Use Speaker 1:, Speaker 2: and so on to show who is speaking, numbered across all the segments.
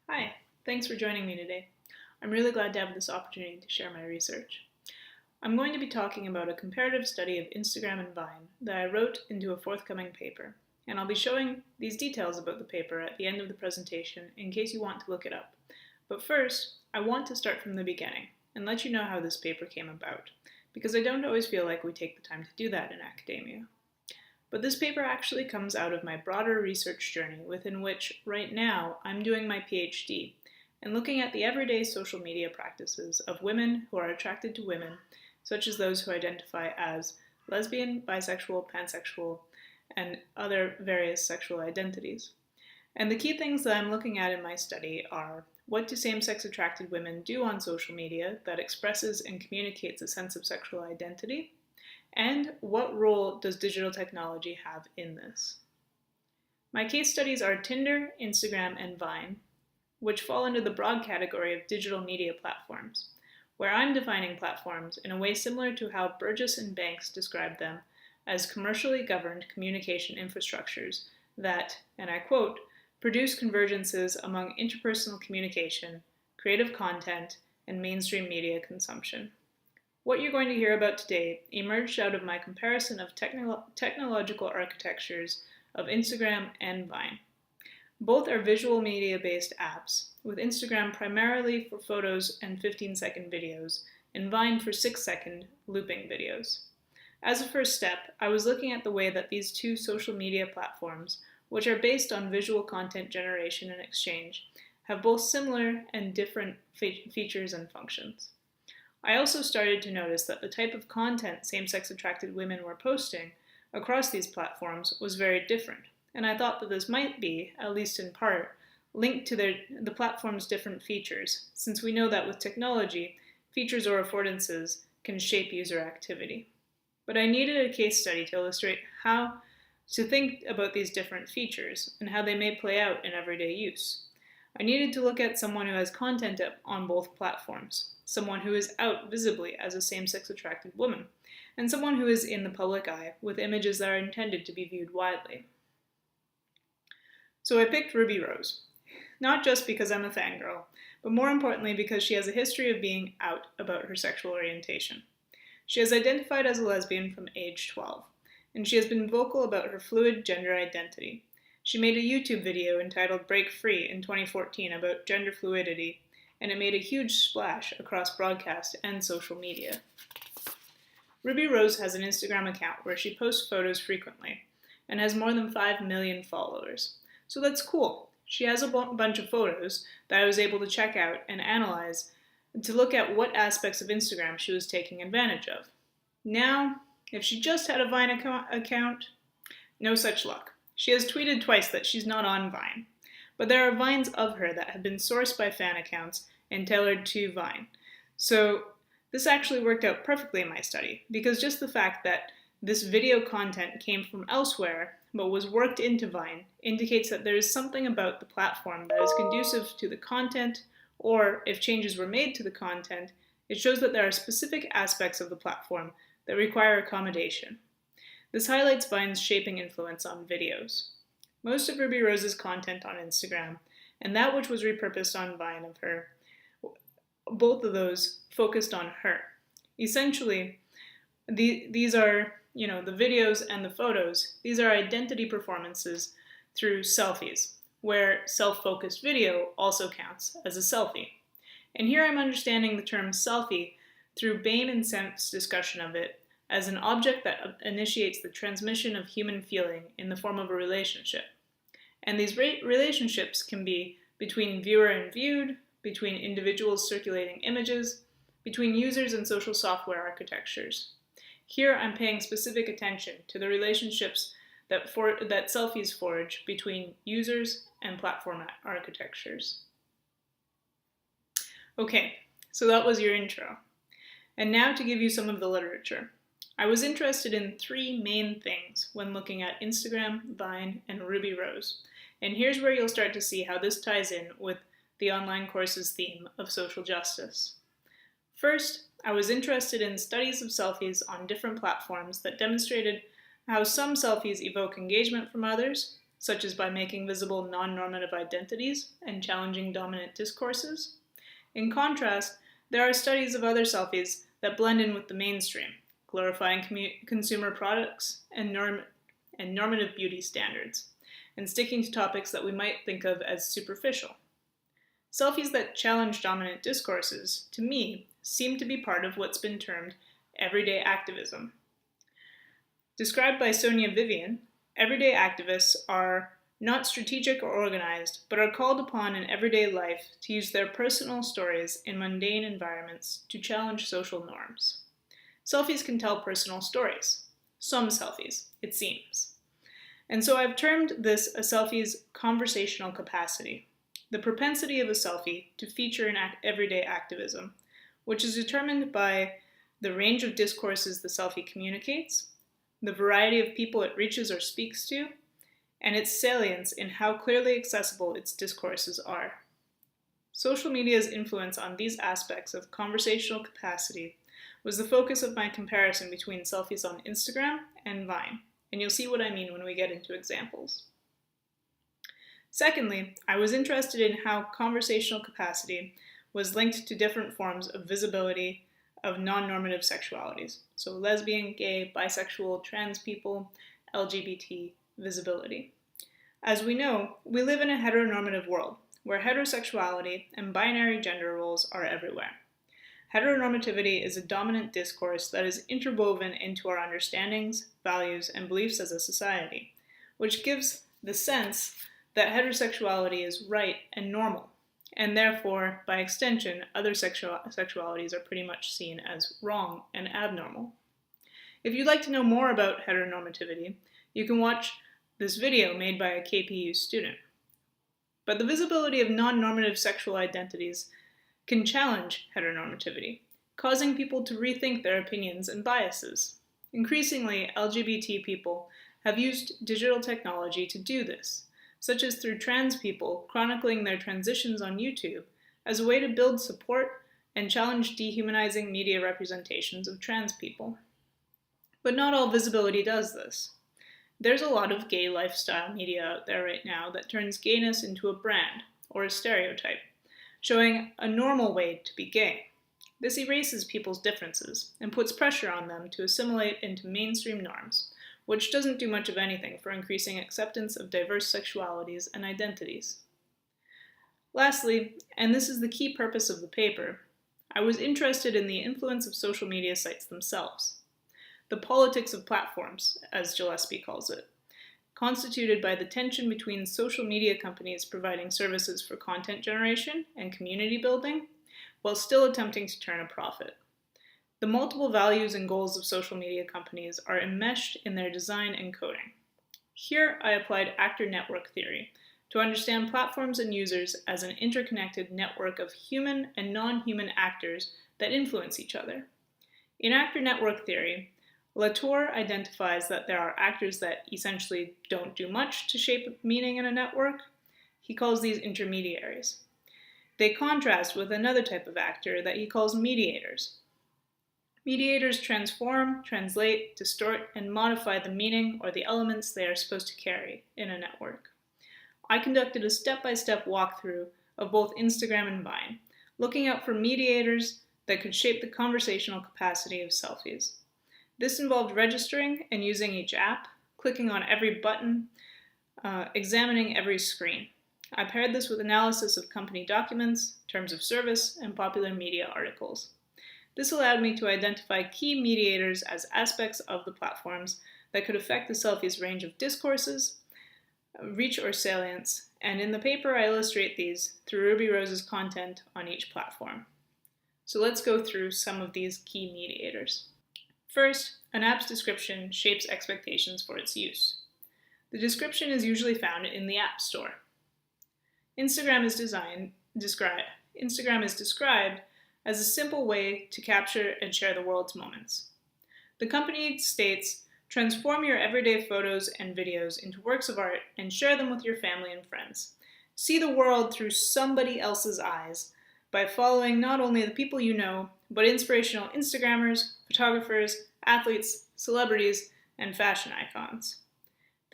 Speaker 1: Hi, thanks for joining me today. I'm really glad to have this opportunity to share my research. I'm going to be talking about a comparative study of Instagram and Vine that I wrote into a forthcoming paper, and I'll be showing these details about the paper at the end of the presentation in case you want to look it up. But first, I want to start from the beginning and let you know how this paper came about, because I don't always feel like we take the time to do that in academia. But this paper actually comes out of my broader research journey within which, right now, I'm doing my PhD and looking at the everyday social media practices of women who are attracted to women, such as those who identify as lesbian, bisexual, pansexual, and other various sexual identities. And the key things that I'm looking at in my study are: what do same-sex attracted women do on social media that expresses and communicates a sense of sexual identity? And what role does digital technology have in this? My case studies are Tinder, Instagram, and Vine, which fall under the broad category of digital media platforms, where I'm defining platforms in a way similar to how Burgess and Banks described them as commercially governed communication infrastructures that, and I quote, produce convergences among interpersonal communication, creative content, and mainstream media consumption. What you're going to hear about today emerged out of my comparison of technological architectures of Instagram and Vine. Both are visual media-based apps, with Instagram primarily for photos and 15-second videos, and Vine for 6-second looping videos. As a first step, I was looking at the way that these two social media platforms, which are based on visual content generation and exchange, have both similar and different features and functions. I also started to notice that the type of content same-sex attracted women were posting across these platforms was very different, and I thought that this might be, at least in part, linked to the platform's different features, since we know that with technology, features or affordances can shape user activity. But I needed a case study to illustrate how to think about these different features and how they may play out in everyday use. I needed to look at someone who has content on both platforms, someone who is out visibly as a same-sex attracted woman, and someone who is in the public eye with images that are intended to be viewed widely. So I picked Ruby Rose, not just because I'm a fangirl, but more importantly because she has a history of being out about her sexual orientation. She has identified as a lesbian from age 12, and she has been vocal about her fluid gender identity. She made a YouTube video entitled Break Free in 2014 about gender fluidity, and it made a huge splash across broadcast and social media. Ruby Rose has an Instagram account where she posts photos frequently and has more than 5 million followers. So that's cool. She has a bunch of photos that I was able to check out and analyze to look at what aspects of Instagram she was taking advantage of. Now, if she just had a Vine account, no such luck. She has tweeted twice that she's not on Vine, but there are Vines of her that have been sourced by fan accounts and tailored to Vine. So this actually worked out perfectly in my study, because just the fact that this video content came from elsewhere but was worked into Vine indicates that there is something about the platform that is conducive to the content, or if changes were made to the content, it shows that there are specific aspects of the platform that require accommodation. This highlights Vine's shaping influence on videos. Most of Ruby Rose's content on Instagram, and that which was repurposed on Vine of her, both of those focused on her. Essentially, these are, the videos and the photos, these are identity performances through selfies, where self-focused video also counts as a selfie. And here I'm understanding the term selfie through Bain and Semp's discussion of it as an object that initiates the transmission of human feeling in the form of a relationship. And these relationships can be between viewer and viewed, between individuals circulating images, between users and social software architectures. Here I'm paying specific attention to the relationships that selfies forge between users and platform architectures. Okay, so that was your intro. And now to give you some of the literature. I was interested in 3 main things when looking at Instagram, Vine, and Ruby Rose. And here's where you'll start to see how this ties in with the online course's theme of social justice. First, I was interested in studies of selfies on different platforms that demonstrated how some selfies evoke engagement from others, such as by making visible non-normative identities and challenging dominant discourses. In contrast, there are studies of other selfies that blend in with the mainstream, glorifying consumer products and normative beauty standards, and sticking to topics that we might think of as superficial. Selfies that challenge dominant discourses, to me, seem to be part of what's been termed everyday activism. Described by Sonia Vivian, everyday activists are not strategic or organized, but are called upon in everyday life to use their personal stories in mundane environments to challenge social norms. Selfies can tell personal stories. Some selfies, it seems. And so I've termed this a selfie's conversational capacity, the propensity of a selfie to feature in everyday activism, which is determined by the range of discourses the selfie communicates, the variety of people it reaches or speaks to, and its salience in how clearly accessible its discourses are. Social media's influence on these aspects of conversational capacity was the focus of my comparison between selfies on Instagram and Vine, and you'll see what I mean when we get into examples. Secondly, I was interested in how conversational capacity was linked to different forms of visibility of non-normative sexualities, so lesbian, gay, bisexual, trans people, LGBT visibility. As we know, we live in a heteronormative world, where heterosexuality and binary gender roles are everywhere. Heteronormativity is a dominant discourse that is interwoven into our understandings, values, and beliefs as a society, which gives the sense that heterosexuality is right and normal, and therefore, by extension, other sexualities are pretty much seen as wrong and abnormal. If you'd like to know more about heteronormativity, you can watch this video made by a KPU student. But the visibility of non-normative sexual identities can challenge heteronormativity, causing people to rethink their opinions and biases. Increasingly, LGBT people have used digital technology to do this, such as through trans people chronicling their transitions on YouTube as a way to build support and challenge dehumanizing media representations of trans people. But not all visibility does this. There's a lot of gay lifestyle media out there right now that turns gayness into a brand or a stereotype, showing a normal way to be gay. This erases people's differences and puts pressure on them to assimilate into mainstream norms, which doesn't do much of anything for increasing acceptance of diverse sexualities and identities. Lastly, and this is the key purpose of the paper, I was interested in the influence of social media sites themselves. The politics of platforms, as Gillespie calls it, constituted by the tension between social media companies providing services for content generation and community building, while still attempting to turn a profit. The multiple values and goals of social media companies are enmeshed in their design and coding. Here I applied actor network theory to understand platforms and users as an interconnected network of human and non-human actors that influence each other. In actor network theory, Latour identifies that there are actors that essentially don't do much to shape meaning in a network. He calls these intermediaries. They contrast with another type of actor that he calls mediators. Mediators transform, translate, distort, and modify the meaning or the elements they are supposed to carry in a network. I conducted a step-by-step walkthrough of both Instagram and Vine, looking out for mediators that could shape the conversational capacity of selfies. This involved registering and using each app, clicking on every button, examining every screen. I paired this with analysis of company documents, terms of service, and popular media articles. This allowed me to identify key mediators as aspects of the platforms that could affect the selfie's range of discourses, reach or salience, and in the paper I illustrate these through Ruby Rose's content on each platform. So let's go through some of these key mediators. First, an app's description shapes expectations for its use. The description is usually found in the App Store. Instagram is described as a simple way to capture and share the world's moments. The company states, transform your everyday photos and videos into works of art and share them with your family and friends. See the world through somebody else's eyes by following not only the people you know, but inspirational Instagrammers, photographers, athletes, celebrities, and fashion icons.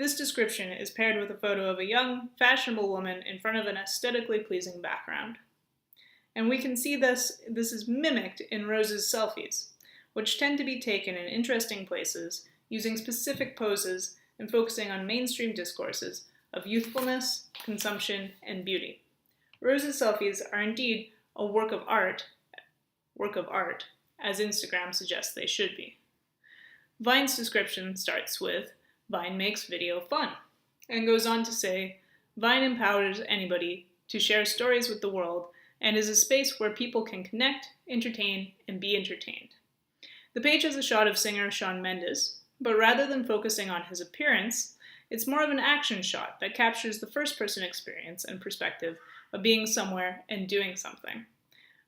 Speaker 1: This description is paired with a photo of a young, fashionable woman in front of an aesthetically pleasing background. And we can see this is mimicked in Rose's selfies, which tend to be taken in interesting places, using specific poses and focusing on mainstream discourses of youthfulness, consumption, and beauty. Rose's selfies are indeed a work of art, as Instagram suggests they should be. Vine's description starts with, "Vine makes video fun," and goes on to say, "Vine empowers anybody to share stories with the world and is a space where people can connect, entertain, and be entertained." The page has a shot of singer Shawn Mendes, but rather than focusing on his appearance, it's more of an action shot that captures the first-person experience and perspective of being somewhere and doing something.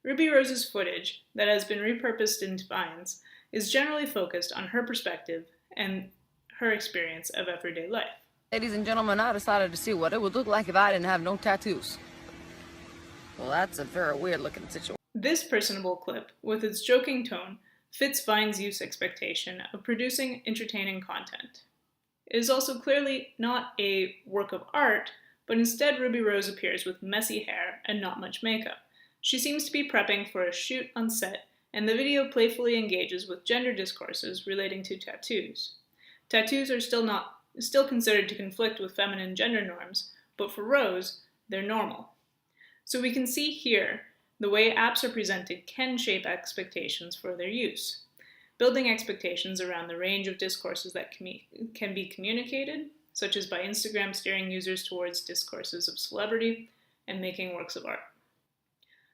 Speaker 1: Ruby Rose's footage, that has been repurposed into Vines, is generally focused on her perspective and her experience of everyday life.
Speaker 2: Ladies and gentlemen, I decided to see what it would look like if I didn't have no tattoos. Well, that's a very weird looking situation.
Speaker 1: This personable clip, with its joking tone, fits Vine's use expectation of producing entertaining content. It is also clearly not a work of art, but instead Ruby Rose appears with messy hair and not much makeup. She seems to be prepping for a shoot on set, and the video playfully engages with gender discourses relating to tattoos. Tattoos are still considered to conflict with feminine gender norms, but for Rose, they're normal. So we can see here the way apps are presented can shape expectations for their use, building expectations around the range of discourses that can be communicated, such as by Instagram steering users towards discourses of celebrity and making works of art.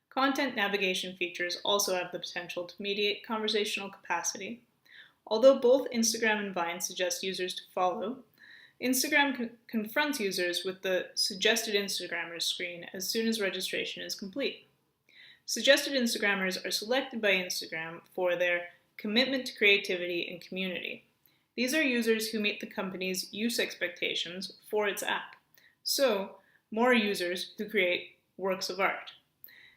Speaker 1: Content navigation features also have the potential to mediate conversational capacity. Although both Instagram and Vine suggest users to follow, Instagram confronts users with the Suggested Instagrammers screen as soon as registration is complete. Suggested Instagrammers are selected by Instagram for their commitment to creativity and community. These are users who meet the company's use expectations for its app, so more users who create works of art.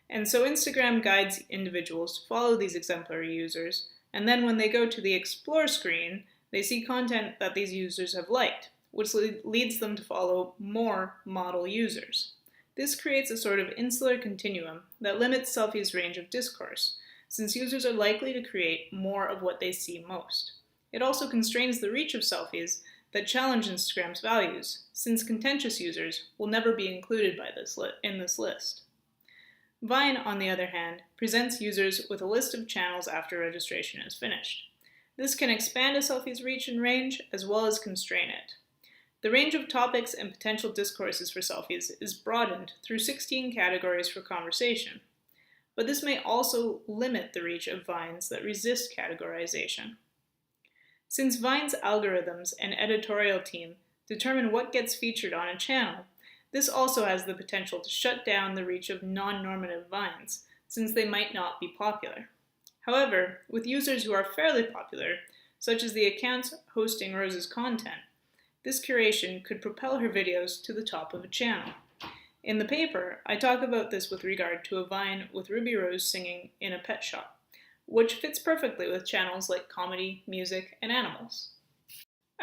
Speaker 1: And so Instagram guides individuals to follow these exemplary users, and then when they go to the Explore screen, they see content that these users have liked, which leads them to follow more model users. This creates a sort of insular continuum that limits selfies' range of discourse, since users are likely to create more of what they see most. It also constrains the reach of selfies that challenge Instagram's values, since contentious users will never be included in this list. Vine, on the other hand, presents users with a list of channels after registration is finished. This can expand a selfie's reach and range, as well as constrain it. The range of topics and potential discourses for selfies is broadened through 16 categories for conversation, but this may also limit the reach of Vines that resist categorization. Since Vine's algorithms and editorial team determine what gets featured on a channel, this also has the potential to shut down the reach of non-normative Vines, since they might not be popular. However, with users who are fairly popular, such as the accounts hosting Rose's content, this curation could propel her videos to the top of a channel. In the paper, I talk about this with regard to a Vine with Ruby Rose singing in a pet shop, which fits perfectly with channels like comedy, music, and animals.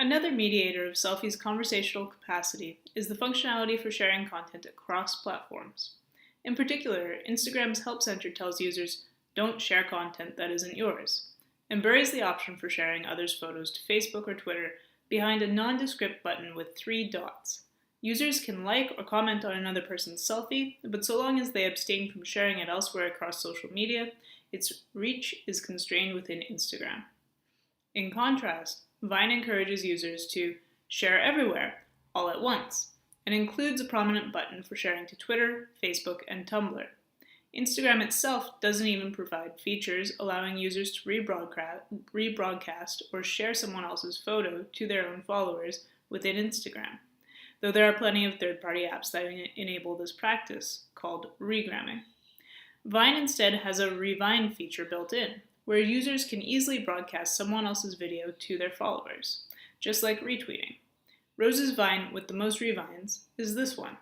Speaker 1: Another mediator of selfies' conversational capacity is the functionality for sharing content across platforms. In particular, Instagram's Help Center tells users, "Don't share content that isn't yours," and buries the option for sharing others' photos to Facebook or Twitter behind a nondescript button with 3 dots. Users can like or comment on another person's selfie, but so long as they abstain from sharing it elsewhere across social media, its reach is constrained within Instagram. In contrast, Vine encourages users to share everywhere, all at once, and includes a prominent button for sharing to Twitter, Facebook, and Tumblr. Instagram itself doesn't even provide features allowing users to rebroadcast or share someone else's photo to their own followers within Instagram, though there are plenty of third-party apps that enable this practice, called regramming. Vine instead has a Revine feature built in, where users can easily broadcast someone else's video to their followers, just like retweeting. Rose's Vine with the most revines is this one.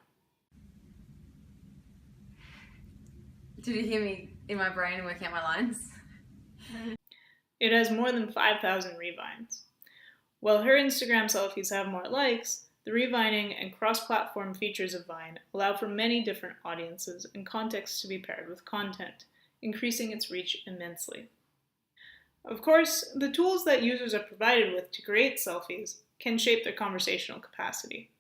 Speaker 3: Did you hear me in my brain working out my lines?
Speaker 1: It has more than 5,000 revines. While her Instagram selfies have more likes, the revining and cross-platform features of Vine allow for many different audiences and contexts to be paired with content, increasing its reach immensely. Of course, the tools that users are provided with to create selfies can shape their conversational capacity.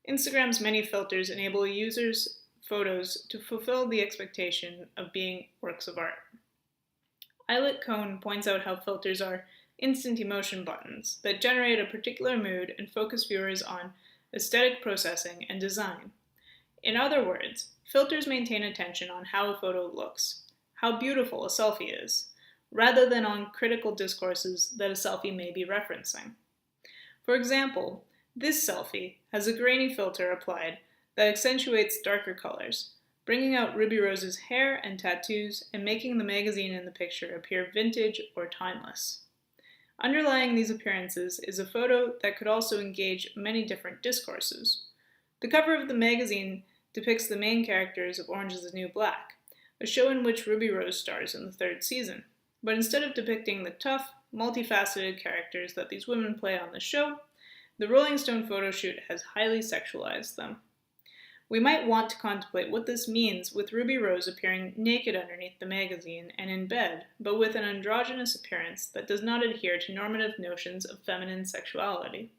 Speaker 1: Instagram's many filters enable users' photos to fulfill the expectation of being works of art. Eilert Cohn points out how filters are instant emotion buttons that generate a particular mood and focus viewers on aesthetic processing and design. In other words, filters maintain attention on how a photo looks, how beautiful a selfie is, rather than on critical discourses that a selfie may be referencing. For example, this selfie has a grainy filter applied that accentuates darker colors, bringing out Ruby Rose's hair and tattoos and making the magazine in the picture appear vintage or timeless. Underlying these appearances is a photo that could also engage many different discourses. The cover of the magazine depicts the main characters of Orange is the New Black, a show in which Ruby Rose stars in the 3rd season. But instead of depicting the tough, multifaceted characters that these women play on the show, the Rolling Stone photo shoot has highly sexualized them. We might want to contemplate what this means with Ruby Rose appearing naked underneath the magazine and in bed, but with an androgynous appearance that does not adhere to normative notions of feminine sexuality.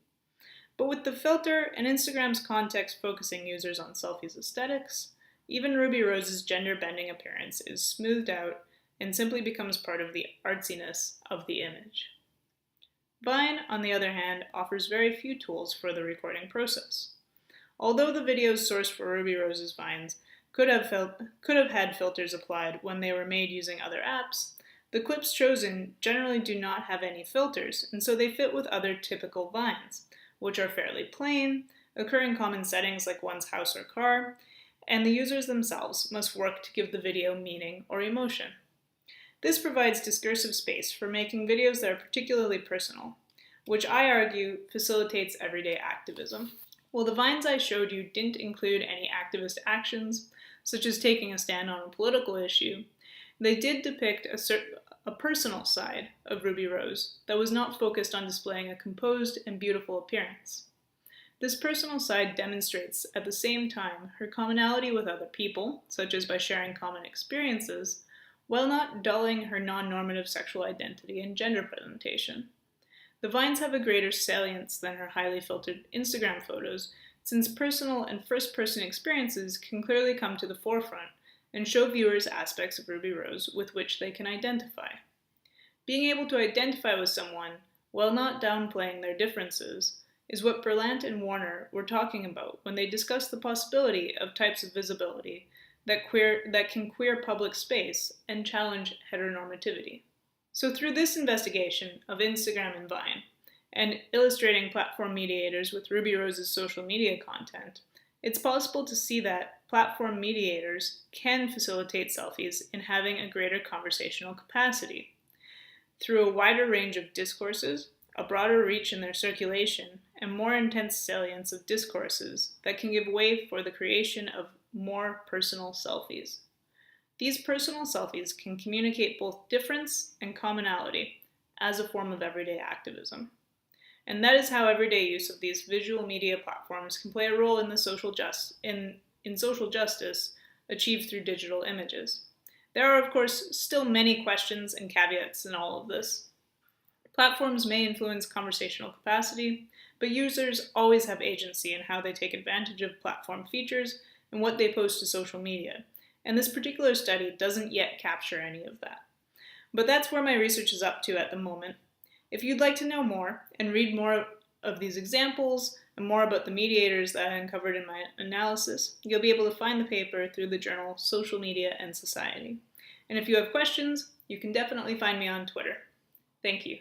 Speaker 1: But with the filter and Instagram's context focusing users on selfies' aesthetics, even Ruby Rose's gender-bending appearance is smoothed out and simply becomes part of the artsiness of the image. Vine, on the other hand, offers very few tools for the recording process. Although the videos sourced for Ruby Rose's Vines could have had filters applied when they were made using other apps, the clips chosen generally do not have any filters, and so they fit with other typical Vines, which are fairly plain, occur in common settings like one's house or car, and the users themselves must work to give the video meaning or emotion. This provides discursive space for making videos that are particularly personal, which I argue facilitates everyday activism. While the Vines I showed you didn't include any activist actions, such as taking a stand on a political issue, they did depict a personal side of Ruby Rose that was not focused on displaying a composed and beautiful appearance. This personal side demonstrates at the same time her commonality with other people, such as by sharing common experiences, while not dulling her non-normative sexual identity and gender presentation. The Vines have a greater salience than her highly filtered Instagram photos, since personal and first-person experiences can clearly come to the forefront and show viewers aspects of Ruby Rose with which they can identify. Being able to identify with someone, while not downplaying their differences, is what Berlant and Warner were talking about when they discussed the possibility of types of visibility that can queer public space and challenge heteronormativity. So through this investigation of Instagram and Vine, and illustrating platform mediators with Ruby Rose's social media content, it's possible to see that platform mediators can facilitate selfies in having a greater conversational capacity. Through a wider range of discourses, a broader reach in their circulation, and more intense salience of discourses that can give way for the creation of more personal selfies. These personal selfies can communicate both difference and commonality as a form of everyday activism. And that is how everyday use of these visual media platforms can play a role in social justice achieved through digital images. There are, of course, still many questions and caveats in all of this. Platforms may influence conversational capacity, but users always have agency in how they take advantage of platform features and what they post to social media, and this particular study doesn't yet capture any of that. But that's where my research is up to at the moment. If you'd like to know more and read more of these examples and more about the mediators that I uncovered in my analysis, you'll be able to find the paper through the journal Social Media and Society. And if you have questions, you can definitely find me on Twitter. Thank you.